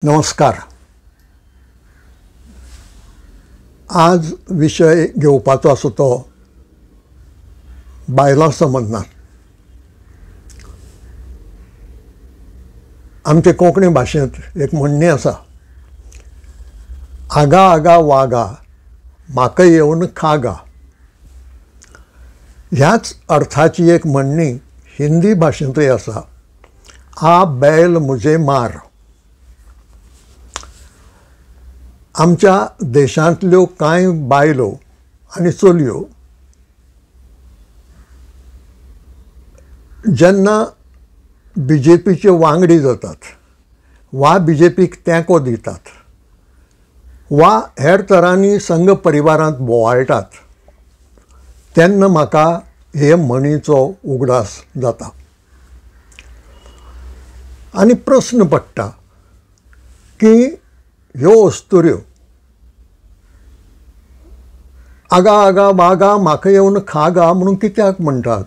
नमस्कार. आज विषय घेवपाचो आसा तो बायलां संबंदान. आमचे कोंकणी भाशेंत एक म्हणणी आसा, आगा आगा वागा म्हाका येवन खागा. ह्याच अर्थाची एक म्हणणी हिंदी भाशेंतूय आसा, आ बैल मुझे मार. आमच्या देशांतल्यो कांय बायलो आनी चलयो जेन्ना BJPचे वांगडी जातात वा BJPक तेंको दितात वा हेर तरांनी संघ परिवारांत बोवाळटात, तेन्ना म्हाका हे म्हणीचो उगडास जाता आनी प्रस्न पडटा की ह्यो अस्तुऱ्यो आगा आगा वागा म्हाका येवन खागा म्हणून कित्याक म्हणटात?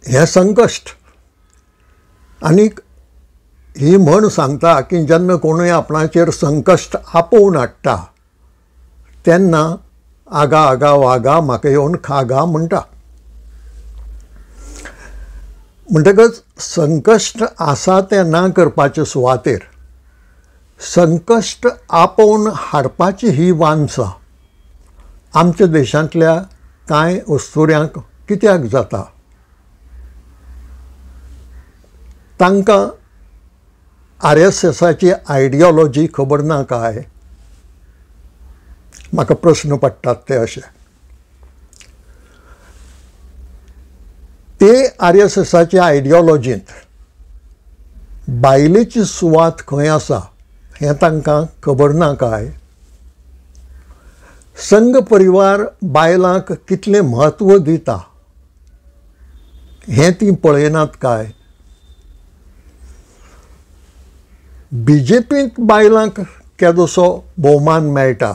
हें संकश्ट. आनीक ही म्हण सांगता की जेन्ना कोणूय आपणाचेर संकश्ट आपोवन हाडटा तेन्ना आगा आगा वागा म्हाका येवन खागा म्हणटा. म्हणटकच संकश्ट आसा तें ना करपाचे सुवातेर संकश्ट आपोवन हाडपाची ही वानसा आमच्या देशांतल्या कांय अस्तुऱ्यांक कित्याक जाता? तांकां RSSची आयडियोलॉजी खबर ना काय? म्हाका प्रस्न पडटात ते अशे. ते RSSच्या आयडियोलॉजींत बायलेची सुवात खंय आसा हें तांकां खबर ना काय? संघ परिवार बायलांक कितलें म्हत्व दिता हें ती पळयनात काय? BJPक बायलांक केदोसो भोवमान मेळटा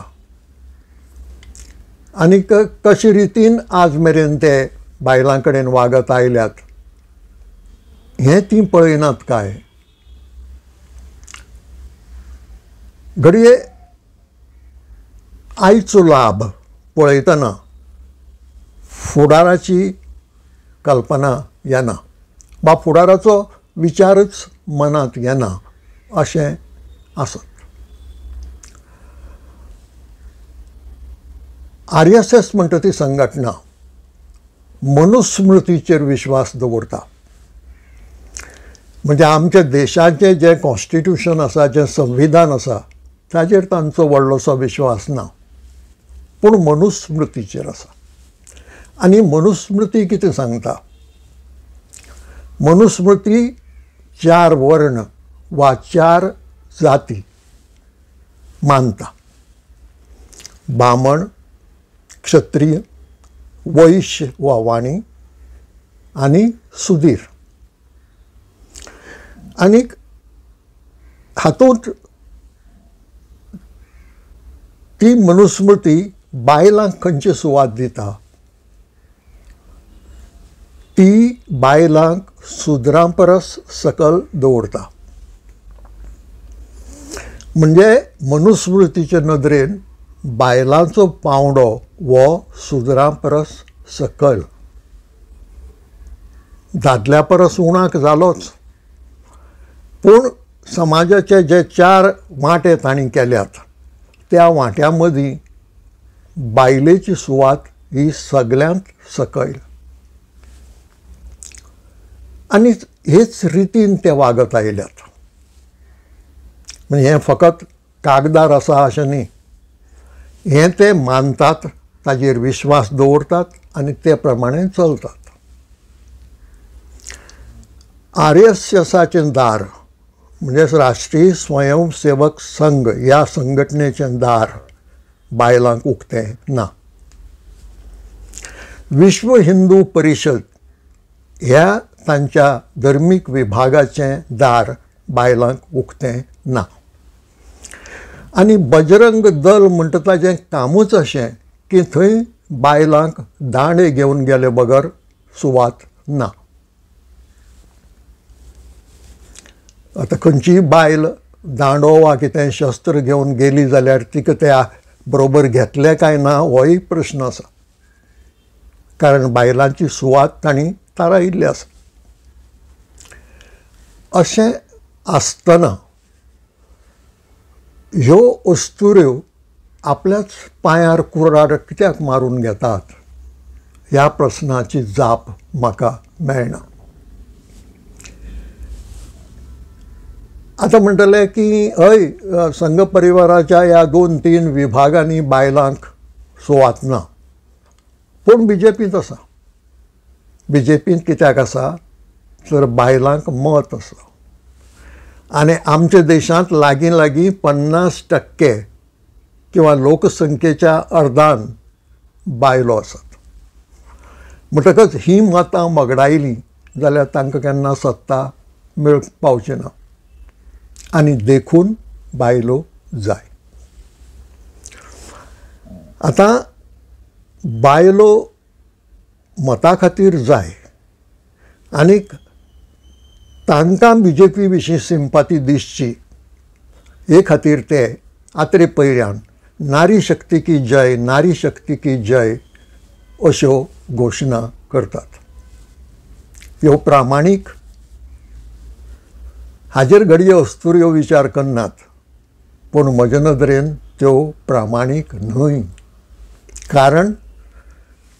आनीक कशे रितीन आज मेरेन ते बायलां कडेन वागत आयल्यात हें ती पळयनात काय? घडये आयचो लाभ पळयतना फुडाराची कल्पना येना वा फुडाराचो विचारच मनांत येना अशें आसत. RSS म्हणटा ती संघटना मनुस्मृतीचेर विश्वास दवरता. म्हणजे आमच्या देशाचें जें कॉन्स्टिट्यूशन आसा, जें संविधान आसा ताचेर तांचो व्हडलोसो विश्वास ना, पूण मनुस्मृतीचेर आसा. आनी मनुस्मृती कितें सांगता? मनुस्मृती 4 वर्ण वा 4 जाती मानता. ब्राह्मण, क्षत्रिय, वैश्य वा वाणी आनी सुधीर. आनीक हातूंत ती मनुस्मृती बायलांक खंयची सुवात दिता? ती बायलांक सुद्रां परस सकल दवरता. म्हणजे मनुस्मृतीचे नदरेन बायलांचो पावंडो वो सुद्रां परस सकल, दादल्या परस उणाक जालोच. पूण समाजाचे जे 4 वांटे तांणी केल्यात त्या वांट्या मदीं बायलेची सुवात ही सगल्यांत सकयल. आनी हेच रितीन ते वागत आयल्यात. म्हणजे हें फकत कागदार आसा अशें न्ही, हें ते मानतात, ताजेर विश्वास दवरतात आनी ते प्रमाणें चलतात. RSSचें दार म्हणजे राष्ट्रीय स्वयंसेवक संघ ह्या संघटनेचें दार बायलांक उक्तें ना. विश्व हिंदू परिशद ह्या तांच्या धर्मीक विभागाचें दार बायलांक उक्तें ना. आनी बजरंग दल म्हणटा ताचें कामूच अशें की थंय बायलांक दांडे घेवन गेले बगर सुवात ना. आतां खंयचीय बायल दांडो वा कितें शस्त्र घेवन गेली जाल्यार तिका त्या बरोबर घेतलें काय ना होय प्रश्न आसा, कारण बायलांची सुवात तांणी थारायिल्ली आसा. अशें आसतना ह्यो अस्तुऱ्यो आपल्याच पांयार कुऱ्हाड कित्याक मारून घेतात, ह्या प्रस्नाची जाप म्हाका मेळना. आतां म्हणटले की हय, संघ परिवाराच्या ह्या 2-3 विभागांनी बायलांक सुवात ना. पूण BJPंत आसा. BJPंत कित्याक आसा तर बायलांक मत आसा. आनी आमच्या देशांत लागीं लागीं 50% किंवा लोकसंख्येच्या अर्दान बायलो आसात. म्हणटकच ही मतां मोगडायलीं जाल्यार तांकां केन्ना सत्ता मेळूंक पावची ना. आनी देखून बायलो जाय. आतां बायलो मता खातीर जाय आनीक तांकां BJP विशीं सिंपथी दिसची हे खातीर ते आत्रे पयल्यान नारी शक्ती की जय, नारी शक्ती की जय अश्यो घोशणा करतात. ह्यो प्रामाणीक, हाजेर घडये अस्तुऱ्यो विचार करनात, पूण म्हजे नदरेन त्यो प्रामाणीक न्हय. कारण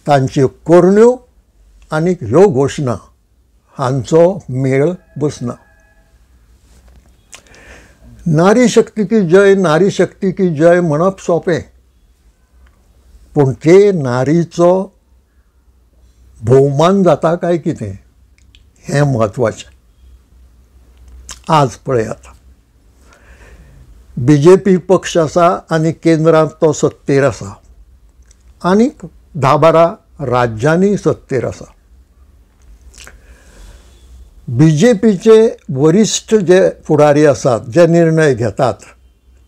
तांच्यो करण्यो आनीक ह्यो घोशणा हांचो मेळ बसना. नारी शक्ती की जय, नारी शक्ती की जय म्हणप सोंपें, पूण ते नारीचो भोवमान जाता काय कितें हें म्हत्वाचें. आज पळयात, BJP पक्ष आसा आनी केंद्रांत तो सत्तेर आसा आनीक 10-12 राज्यांनी सत्तेर आसा. BJPचे वरिश्ठ जे फुडारी आसात, जे निर्णय घेतात,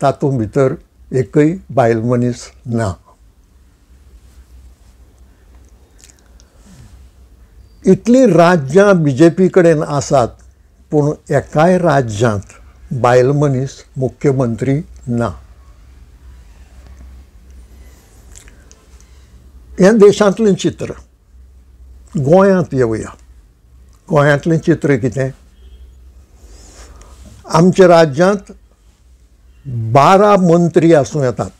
तातूंत भितर एकय बायल मनीस ना. इतलीं राज्यां BJP कडेन आसात, पूण एकाय राज्यांत बायल मनीस मुख्यमंत्री ना. हें देशांतलें चित्र. गोंयांत येवया. गोंयांतलें चित्र कितें? आमच्या राज्यांत 12 मंत्री आसूं येतात.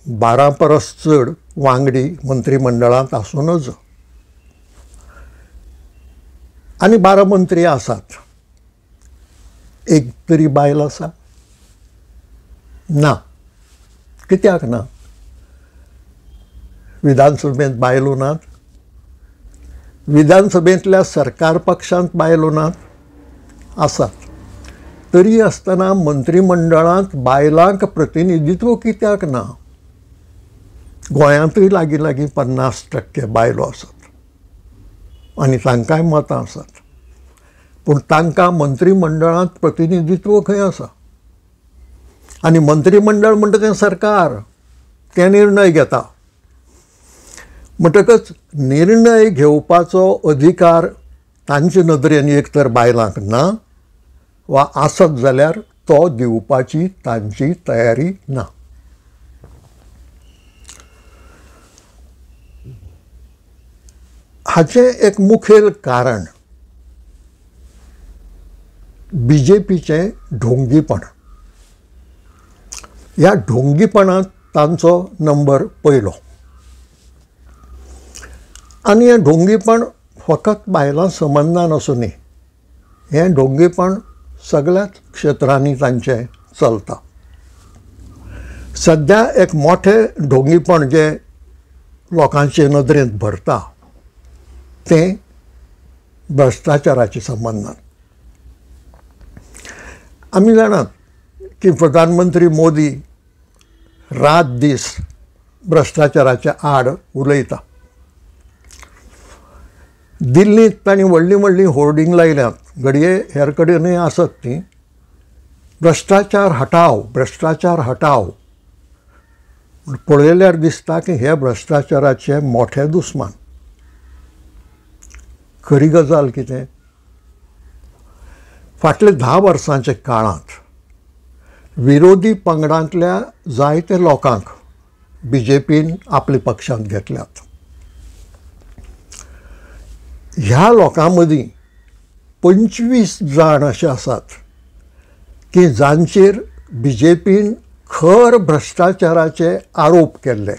12 परस चड वांगडी मंत्रिमंडळांत आसूं नज. आनी 12 मंत्री आसात. एक तरी बायल आसा? ना. कित्याक ना? विधानसभेंत बायलो नात. विधानसभेंतल्या सरकार पक्षांत बायलो नात. आसात. तरी आसतना मंत्रिमंडळांत बायलांक प्रतिनिधित्व कित्याक ना? गोंयांतूय लागीं लागीं 50% बायलो आसात आनी तांकांय मतां आसात. पूण तांकां मंत्रिमंडळांत प्रतिनिधित्व खंय आसा? आनी मंत्रिमंडळ म्हणटा तें सरकार, तें निर्णय घेता. म्हणटकच निर्णय घेवपाचो अधिकार तांचे नदरेन एक तर बायलांक ना, वा आसत जाल्यार तो दिवपाची तांची तयारी ना. हाचें एक मुखेल कारण BJPचें ढोंगीपण. ह्या ढोंगीपणांत तांचो नंबर पयलो. आनी हें ढोंगीपण फकत बायलां संबंदान आसूं न्ही, हें ढोंगीपण सगळ्याच क्षेत्रांनी तांचें चलता. सद्या एक मोठें ढोंगीपण जें लोकांचे नदरेंत भरता तें भ्रश्टाचाराच्या संबंदान. आमी जाणात की प्रधानमंत्री मोदी रात दीस भ्रश्टाचाराच्या आड उलयता. दिल्लींत तांणी व्हडलीं व्हडलीं होर्डिंग लायल्यात, घडये हेर कडेनूय आसत तीं, भ्रश्टाचार हटाव, भ्रश्टाचार हटाव. पळयल्यार दिसता की हे भ्रश्टाचाराचे मोठे दुस्मान. खरी गजाल कितें? फाटले 10 वर्सांच्या काळांत विरोधी पंगडांतल्या जायते लोकांक BJPन आपल्या पक्षांत घेतल्यात. ह्या लोकां मदीं 25 जाण अशे आसात की जांचेर BJPन खर भ्रश्टाचाराचे आरोप केल्ले,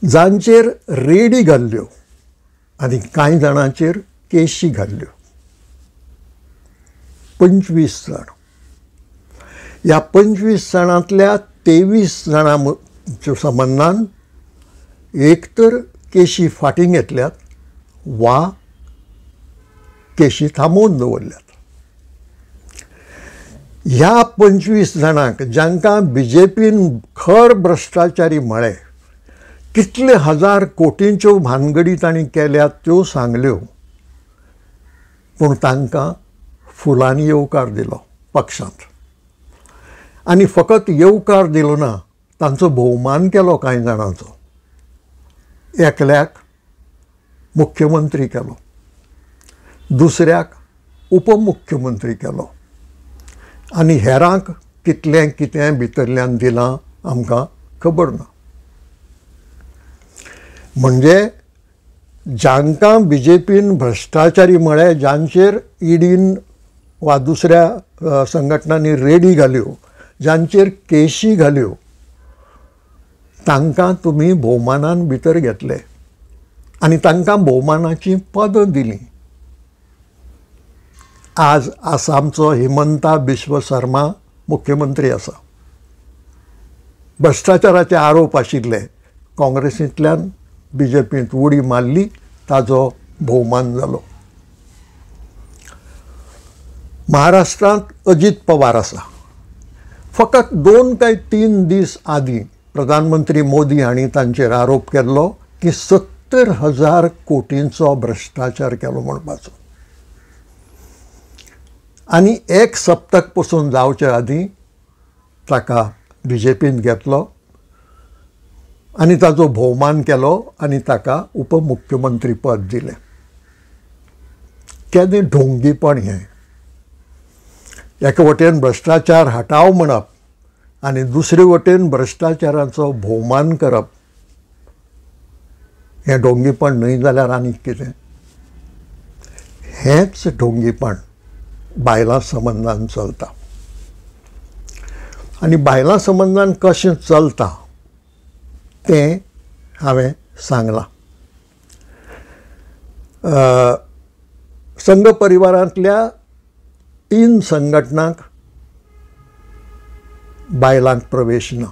जांचेर रेडी घाल्ल्यो आनी कांय जाणांचेर केशी घाल्ल्यो. 25 जाण. ह्या 25 जाणांतल्या 23 जाणांच्या संबंदान एक तर केशी फाटीं घेतल्यात वा केशी थांबोवन दवरल्यात. ह्या 25 जाणांक जांकां BJPन खर भ्रश्टाचारी म्हळें, कितले हजार कोटींच्यो भानगडी तांणी केल्यात त्यो सांगल्यो, पूण तांकां फुलांनी येवकार दिलो पक्षांत. आनी फकत येवकार दिलो ना, तांचो भोवमान केलो कांय जाणांचो. एकल्याक मुख्यमंत्री केलो, दुसऱ्याक उपमुख्यमंत्री केलो आनी हेरांक कितलें कितें भितरल्यान दिलां आमकां खबर ना. म्हणजे जांकां BJPन भ्रश्टाचारी म्हळें, जांचेर ईडीन वा दुसऱ्या संघटनांनी रेडी घाल्यो, जांचेर केशी घाल्यो, तांकां तुमी भोवमानान भितर घेतले आनी तांकां भोवमानाची पदां दिलीं. आज आसामचो हिमंता बिश्व शर्मा मुख्यमंत्री आसा. भ्रश्टाचाराचे आरोप आशिल्ले, काँग्रेसींतल्यान BJPंत उडी मारली, ताजो भोवमान जालो. महाराष्ट्रांत अजित पवार आसा. फकत 2 काय 3 दीस आदीं प्रधानमंत्री मोदी हांणी तांचेर आरोप केल्लो की 70,000 कोटींचो भ्रश्टाचार केलो म्हणपाचो. आनी 1 सप्तक पसून जावचे आदीं ताका BJPन घेतलो आनी ताजो भोवमान केलो आनी ताका उपमुख्यमंत्री पद दिलें. केदें ढोंगीपण हें. एके वटेन भ्रश्टाचार हटाव म्हणप आनी दुसरे वटेन भ्रश्टाचाराचो भोवमान करप, हें ढोंगीपण न्हय जाल्यार आनीक कितें. हेंच ढोंगीपण बायलां संबंदान चलता. आनी बायलां संबंदान कशें चलता तें हांवें सांगलां. संघ परिवारांतल्या 3 संघटनांक बायलांक प्रवेश ना,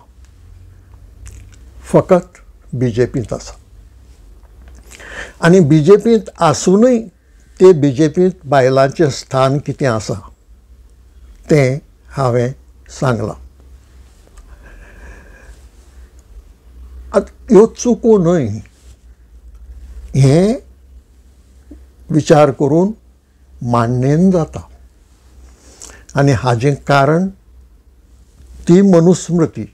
फकत BJPंत आसा. आनी BJPंत आसुनूय ते BJPंत बायलांचें स्थान कितें आसा तें हांवें सांगलां. ह्यो चुको न्हय, हें विचार करून मांडणेन जाता. आनी हाजें कारण ती मनुस्मृती.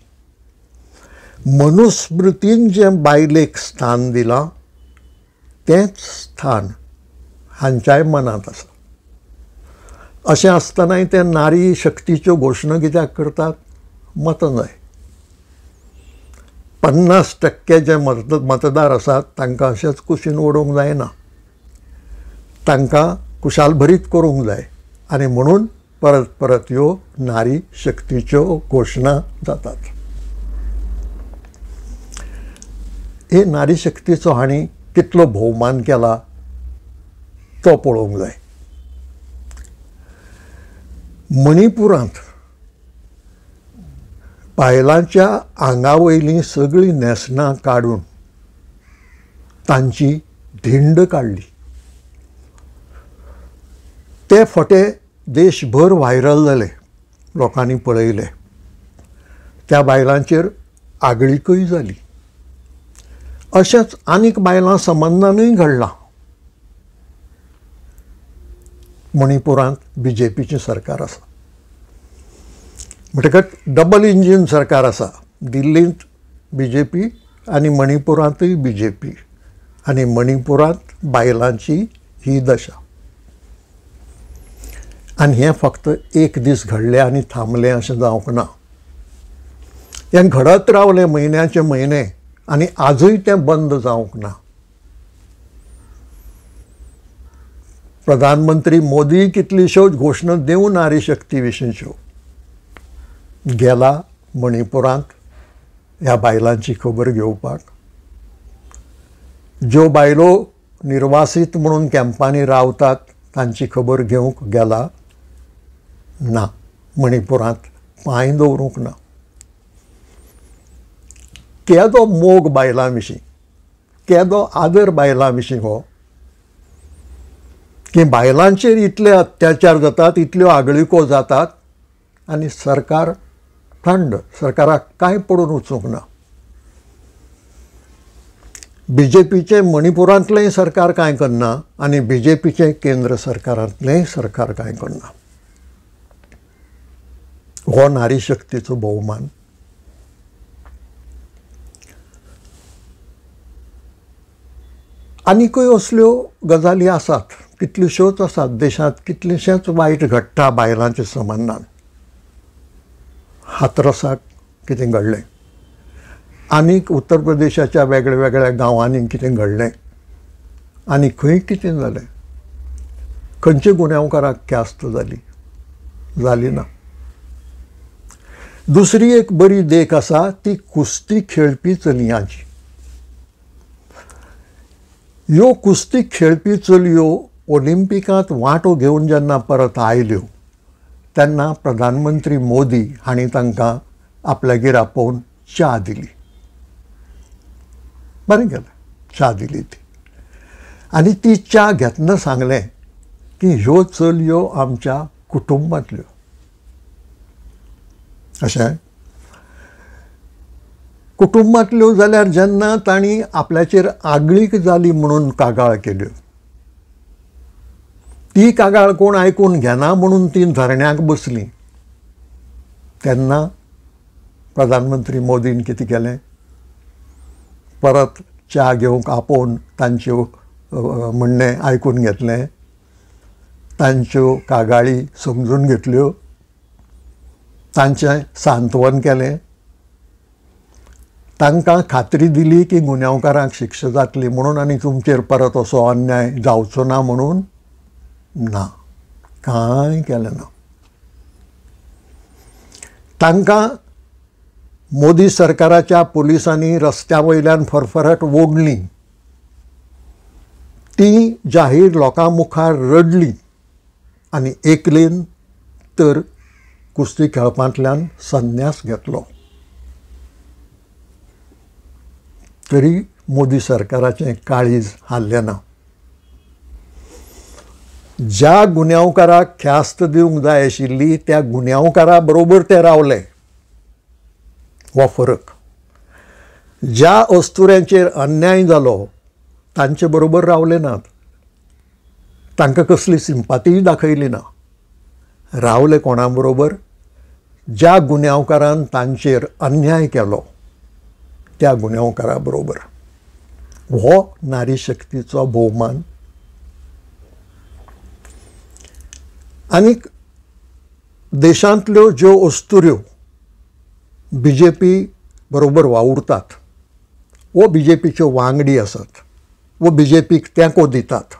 मनुस्मृतीन जें बायलेक स्थान दिलां तेंच स्थान हांच्याय मनांत आसा. अशें आसतनाय ते नारी शक्तीच्यो घोशणा कित्याक करतात? मतां जाय. 50% जे मतदार आसात तांकां अशेंच कुशीन ओडूंक जायना. तांकां कुशालभरीत करूंक जाय आनी म्हणून परत परत ह्यो नारी शक्तीच्यो घोशणा जातात. हे नारी शक्तीचो हांणी कितलो भोवमान केला तो पळोवंक जाय. मणिपुरांत बायलांच्या आंगा वयलीं सगळीं नेसणां काडून तांची धिंड काडली. ते फटे देशभर व्हायरल जाले, लोकांनी पळयले. त्या बायलांचेर आगळीकय जाली. अशेंच आनीक बायलां संबंदानूय घडलां. मणिपुरांत BJPचें सरकार आसा. म्हणटकच डबल इंजीन सरकार आसा. दिल्लींत BJP आनी मणिपुरांतूय BJP. आनी मणिपुरांत बायलांची ही दशा. आनी हें फक्त एक दीस घडलें आनी थांबलें अशें जावंक ना. हें घडत रावलें म्हयन्याचे म्हयने आनी आजूय तें बंद जावंक ना. प्रधानमंत्री मोदी कितल्योश्योच घोशणा दिवन नारी शक्ती विशींच्यो गेला मणिपुरांत ह्या बायलांची खबर घेवपाक. ज्यो बायलो निर्वासीत म्हणून कॅम्पांनी रावतात तांची खबर घेवंक गेला. ना, मणिपुरांत पांय दवरूंक ना. केदो मोग बायलां विशीं, केदो आदर बायलां विशीं हो, की बायलांचेर इतले अत्याचार जातात, इतल्यो आगळिको जातात आनी सरकार थंड, सरकाराक कांय पडून वचूंक ना. BJPचे मणिपुरांतलेंय सरकार कांय करना आनी BJPचे केंद्र सरकारांतलेंय सरकार कांय करना. हो नारी शक्तीचो भोवमान. आनीकय असल्यो गजाली आसात, कितल्योश्योच आसात देशांत. कितलेशेच वायट घडटा बायलांच्या संबंदान. हाथरसाक कितें घडलें, आनीक उत्तर प्रदेशाच्या वेगळ्या वेगळ्या गांवांनी कितें घडलें, आनी खंय कितें जालें. खंयच्या गुन्यांवकाराक ख्यास्त जाली ना. दुसरी एक बरी देख आसा ती कुस्ती खेळपी चलयांची. ह्यो कुस्ती खेळपी चलयो ऑलिंपिकांत वांटो घेवन जेन्ना परत आयल्यो तेन्ना प्रधानमंत्री मोदी हांणी तांकां आपल्यागेर आपोवन च्या दिली. बरें केलें, च्या दिली ती. आनी ती च्या घेतना सांगलें की ह्यो चलयो आमच्या कुटुंबांतल्यो. अशें कुटुंबांतल्यो जाल्यार जेन्ना तांणी आपल्याचेर आगळीक जाली म्हणून कागाळ केल्यो, ती कागाळ कोण आयकून घेना म्हणून ती धरण्याक बसली, तेन्ना प्रधानमंत्री मोदीन कितें केलें, परत च्या घेवंक आपोवन तांच्यो म्हणणें आयकून घेतलें, तांच्यो कागाळी समजून घेतल्यो, तांचें सांत्वन केलें, तांकां खात्री दिली की गुन्यांवकारांक शिक्षा जातली म्हणून आनी तुमचेर परत असो अन्याय जावचो ना म्हणून. ना, कांय केलें ना. तांकां मोदी सरकाराच्या पुलिसांनी रस्त्या वयल्यान फरफरत ओडलीं. ती जाहीर लोकां मुखार रडली आनी एकलेन तर कुस्ती खेळपांतल्यान संन्यास घेतलो. तरी मोदी सरकाराचें काळीज हाल्लें ना. ज्या गुन्यांवकाराक ख्यास्त दिवंक जाय आशिल्ली त्या गुन्यांवकारा बरोबर ते रावले. हो फरक. ज्या अस्तुऱ्यांचेर अन्याय जालो तांचे बरोबर रावले नात. तांकां कसली सिंपातीय दाखयली ना. रावले कोणा बरोबर? ज्या गुन्यांवकारान तांचेर अन्याय केलो त्या गुन्यांवकारा बरोबर. हो नारी शक्तीचो भोवमान. आनीक देशांतल्यो ज्यो अस्तुऱ्यो BJP बरोबर वावुरतात वो BJPच्यो वांगडी आसात वो BJPक तेंको दितात,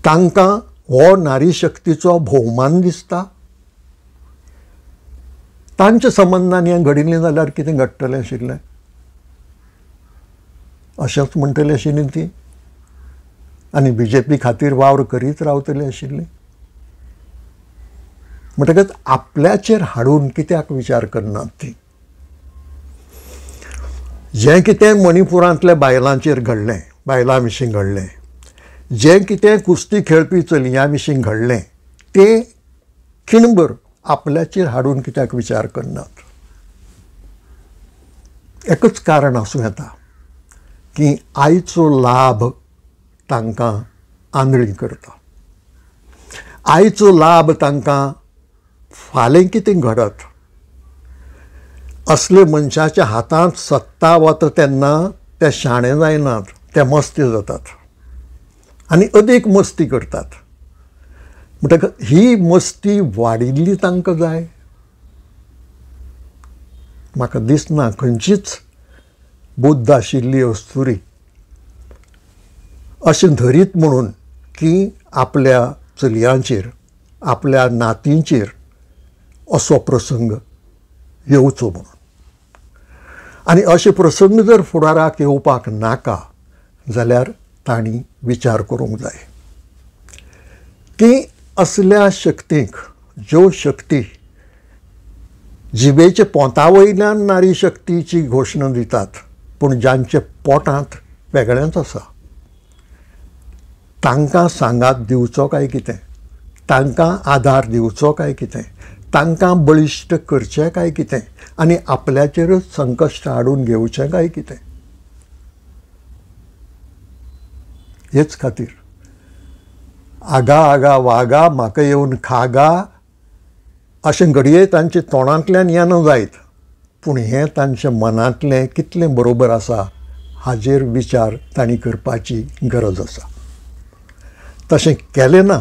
तांकां हो नारी शक्तीचो भोवमान दिसता. तांच्या संबंदान हें घडिल्लें जाल्यार कितें घडटलें आशिल्लें? अशेंच म्हणटली आशिल्लीं ती आनी BJP खातीर वावर करीत रावतली आशिल्लीं. म्हणटकच आपल्याचेर हाडून कित्याक विचार करनात ती? जें कितें मणिपुरांतल्या बायलांचेर घडलें, बायलां विशीं घडलें, जें कितें कुस्ती खेळपी चलयां विशीं घडलें, तें खिणभर आपल्याचेर हाडून कित्याक विचार करनात? एकच कारण आसूं येता की आयचो लाभ तांकां आंधळी करता. आयचो लाभ तांकां फाल्यां कितें घडत असले मनशाच्या हातांत सत्ता वता तेन्ना ते शाणे जायनात, ते मस्ती जातात आनी अदीक मस्ती करतात. म्हणटकच ही मस्ती वाडिल्ली तांकां जाय म्हाका दिसना खंयचीच बुद्ध आशिल्ली अस्तुरी अशें धरीत म्हणून की आपल्या चलयांचेर आपल्या नातींचेर असो प्रसंग येवचो म्हणून आनी अशे प्रसंग जर फुडाराक येवपाक नाका जाल्यार तांणी विचार करूंक जाय की असल्या शक्तींक ज्यो शक्ती जिबेचे पोंता वयल्यान नारी शक्तीची घोशणा दितात पूण जांचे पोटांत वेगळेंच आसा तांकां सांगात दिवचो काय कितें तांकां आधार दिवचो काय कितें तांकां बळिश्ट करचें काय कितें आनी आपल्याचेरच संकश्ट हाडून घेवचें काय कितें हेच खातीर आगा आगा वागा म्हाका येवन खागा अशें घडये तांचे तोंडांतल्यान येना जायत पूण हें तांच्या मनांतलें कितलें बरोबर आसा हाजेर विचार तांणी करपाची गरज आसा तशें केलें ना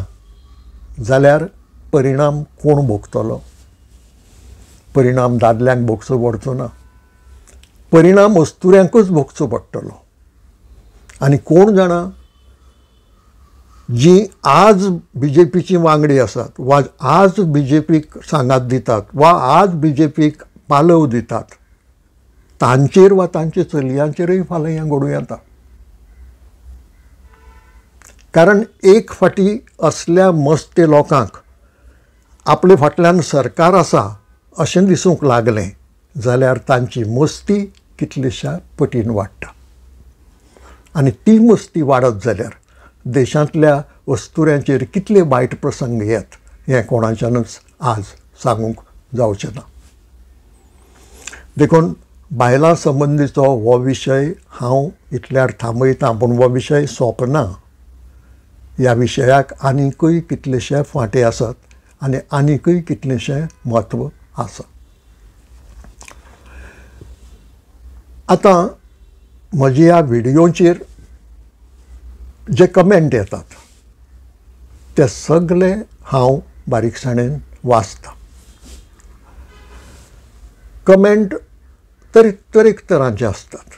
जाल्यार परिणाम कोण भोगतलो परिणाम दादल्यांक भोगचो पडचो ना परिणाम अस्तुऱ्यांकूच भोगचो पडटलो आनी कोण जाणा जी आज बीजेपीची वांगडी आसात वा आज बीजेपीक सांगात दितात वा आज बीजेपीक पालव दितात तांचेर वा तांच्या चलयांचेरय फाल्यां हें घडूं येता कारण एक फाटी असल्या मस्ते लोकांक आपले फाटल्यान सरकार आसा अशें दिसूंक लागलें जाल्यार तांची मस्ती कितलेशा पटीन वाडटा आनी ती मस्ती वाडत जाल्यार देशांतल्या अस्तुऱ्यांचेर कितले वायट प्रसंग येत हें कोणाच्यानच आज सांगूंक जावचें ना देखून बायलां संबंदीचो हो विशय हांव इतल्यार थांबयतां पूण हो विशय सोंपना ह्या विशयाक आनीकूय कितलेशे फांटे आसात आनी आनीकूय कितलेशें म्हत्व आसा आतां म्हज्या ह्या व्हिडियोचेर जे कमेंट येतात ते सगळे हांव बारीकसाणेन वाचतां कमेंट तरेक तरांचे आसतात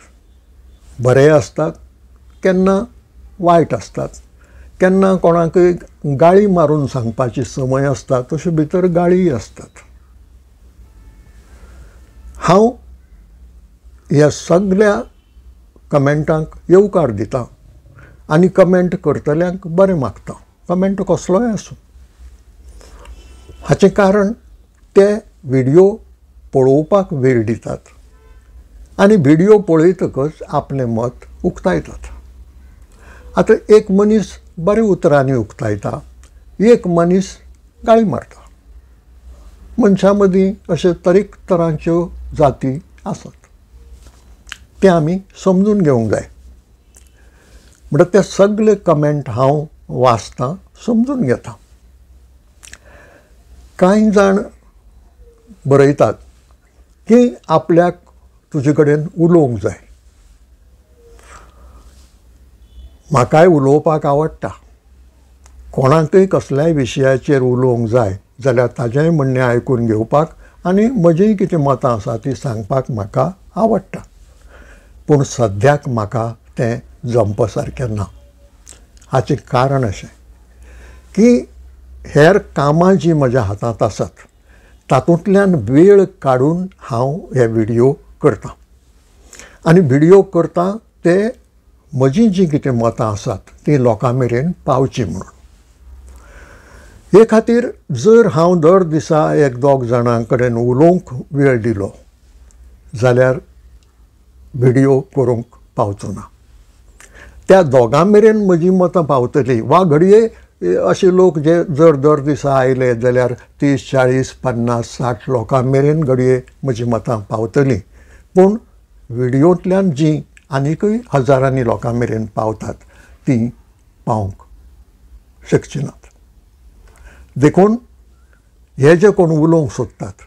बरे आसतात केन्ना वायट आसतात केन्ना कोणाकय गाळी मारून सांगपाची संवय आसता तशे भितर गाळीय आसतात हांव ह्या सगळ्या कमेंटांक येवकार दितां आनी कमेंट करतल्यांक बरें मागतां कमेंट कसलोय आसूं हाचें कारण ते व्हिडियो पळोवपाक वेळ दितात आनी व्हिडियो पळयतकच आपलें मत उक्तायतात आतां एक मनीस बरे उतरांनी उक्तायता एक मनीस गाळी मारता मनशां मदीं अशे तरेक तरांच्यो जाती आसात ते आमी समजून घेवंक जाय म्हणटा ते सगळे कमेंट हांव वाचतां समजून घेतां कांय जाण बरयतात की आपल्याक तुजे कडेन उलोवंक जाय म्हाकाय उलोवपाक आवडटा कोणाकय कसल्याय विशयाचेर उलोवंक जाय जाल्यार ताजेंय म्हणणें आयकून घेवपाक आनी म्हजीय कितें मतां आसा ती सांगपाक म्हाका आवडटा पूण सद्याक म्हाका तें जमप सारकें ना हाचें कारण अशें की हेर कामां जीं म्हज्या हातांत आसात तातूंतल्यान वेळ काडून हांव हे व्हिडियो करतां आनी व्हिडियो करतां ते म्हजीं जीं कितें मतां आसात तीं लोकां मेरेन पावचीं म्हणून हे खातीर जर हांव दर दिसा एक दोग जाणां कडेन उलोवंक वेळ दिलो जाल्यार व्हिडियो करूंक पावचो ना त्या दोगां मेरेन म्हजीं मतां पावतलीं वा घडये अशे लोक जे जर दर दिसा आयले जाल्यार 30, 40, 50, 60 लोकां मेरेन घडये म्हजीं मतां पावतलीं पूण व्हिडियोंतल्यान जीं आनीकय हजारांनी लोकां मेरेन पावतात तीं पावंक शकची नात देखून हे जे कोण उलोवंक सोदतात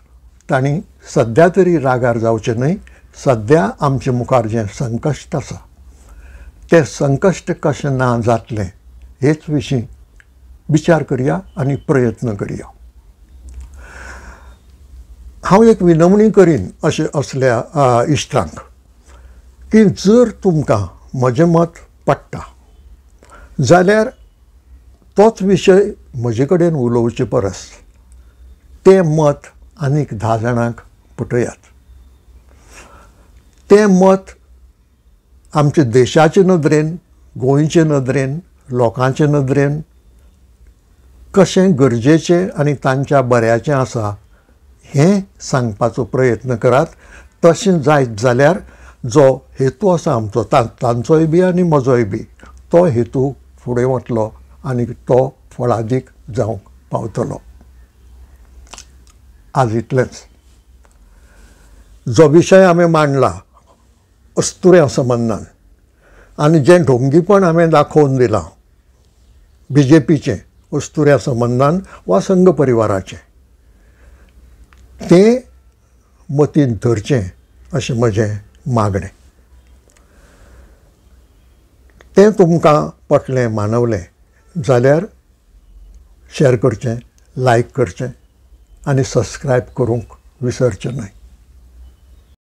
तांणी सद्या तरी रागार जावचें न्हय सद्या आमचे मुखार जें संकश्ट आसा तें संकश्ट कशें ना जातलें हेच विशीं विचार करया आनी प्रयत्न करया. हांव एक विनवणी करीन अशें असल्या इश्टांक की जर तुमकां म्हजें मत पडटा जाल्यार तोच विशय म्हजे कडेन उलोवचे परस तें मत आनीक 10 जाणांक पटयात. तें मत आमच्या देशाचे नदरेन, गोंयचे नदरेन, लोकांचे नदरेन कशें गरजेचें आनी तांच्या बऱ्याचें आसा हें सांगपाचो प्रयत्न करात. तशें जायत जाल्यार जो हेतू आसा आमचो तांचोय बी आनी म्हजोय बी तो हेतू फुडें वतलो आनी तो फळादीक जावंक पावतलो. आज इतलेंच. जो विशय हांवें मांडला अस्तुऱ्या संबंदान आनी जें ढोंगीपण हांवें दाखोवन दिलां BJPचें अस्तुऱ्या संबंदान वा संघ परिवाराचें, तें मतींत धरचें अशें म्हजें मागणें. तें तुमकां पटलें मानवलें जाल्यार शेअर करचें, लायक करचें आनी सबस्क्रायब करूंक विसरचें न्हय.